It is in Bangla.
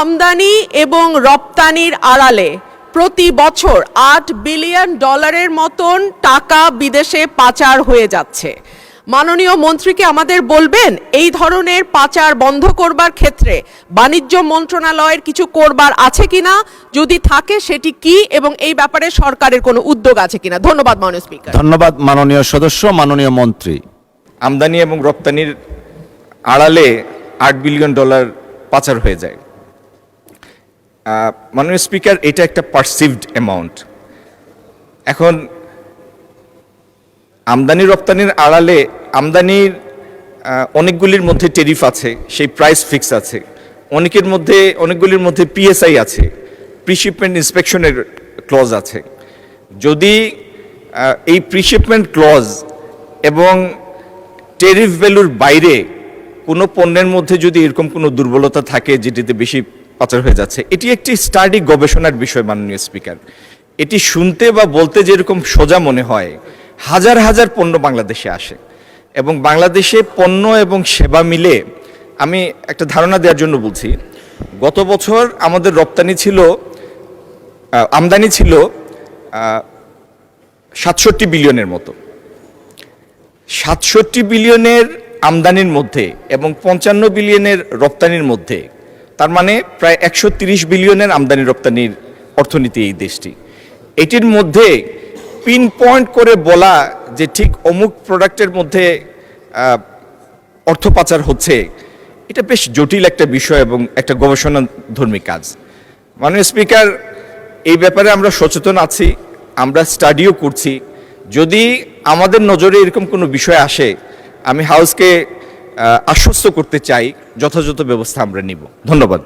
আমদানি এবং রপ্তানির আড়ালে প্রতি বছর $8 বিলিয়ন মতন টাকা বিদেশে পাচার হয়ে যাচ্ছে। মাননীয় মন্ত্রীকে আমাদের বলবেন এই ধরনের পাচার বন্ধ করবার ক্ষেত্রে বাণিজ্য মন্ত্রণালয়ের কিছু করবার আছে কিনা, যদি থাকে সেটি কি, এবং এই ব্যাপারে সরকারের কোনো উদ্যোগ আছে কিনা। ধন্যবাদ মাননীয় স্পিকার। ধন্যবাদ মাননীয় সদস্য। মাননীয় মন্ত্রী। আমদানি এবং রপ্তানির আড়ালে $8 বিলিয়ন পাচার হয়ে যায়। মাননীয় স্পিকার, এটা একটা পারসিভড অ্যামাউন্ট। এখন আমদানি রপ্তানির আড়ালে আমদানির অনেকগুলির মধ্যে টেরিফ আছে, সেই প্রাইস ফিক্স আছে, অনেকগুলির মধ্যে পিএসআই আছে, প্রিশিপমেন্ট ইন্সপেকশনের ক্লজ আছে। যদি এই প্রিশিপমেন্ট ক্লজ এবং টেরিফ ভ্যালুর বাইরে কোনো পণ্যের মধ্যে যদি এরকম কোনো দুর্বলতা থাকে যেটিতে বেশি পাচার হয়ে যাচ্ছে, এটি একটি স্টাডি গবেষণার বিষয় মাননীয় স্পিকার। এটি শুনতে বা বলতে যেরকম সোজা মনে হয়, হাজার হাজার পণ্য বাংলাদেশে আসে এবং বাংলাদেশে পণ্য এবং সেবা মিলে, আমি একটা ধারণা দেওয়ার জন্য বলছি, গত বছর আমাদের আমদানি ছিল 67 বিলিয়নের মতো। 67 বিলিয়নের আমদানির মধ্যে এবং 55 বিলিয়নের রপ্তানির মধ্যে, তার মানে প্রায় 130 বিলিয়নের আমদানি রপ্তানির অর্থনীতি এই দেশটি। এটির মধ্যে পিন পয়েন্ট করে বলা যে ঠিক অমুক প্রোডাক্টের মধ্যে অর্থ পাচার হচ্ছে, এটা বেশ জটিল একটা বিষয় এবং একটা গবেষণাধর্মী কাজ। মাননীয় স্পিকার, এই ব্যাপারে আমরা সচেতন আছি, আমরা স্টাডিও করছি। যদি আমাদের নজরে এরকম কোনো বিষয় আসে, আমি হাউসকে আশ্বস্ত করতে চাই যথাযথ ব্যবস্থা আমরা নিব। ধন্যবাদ।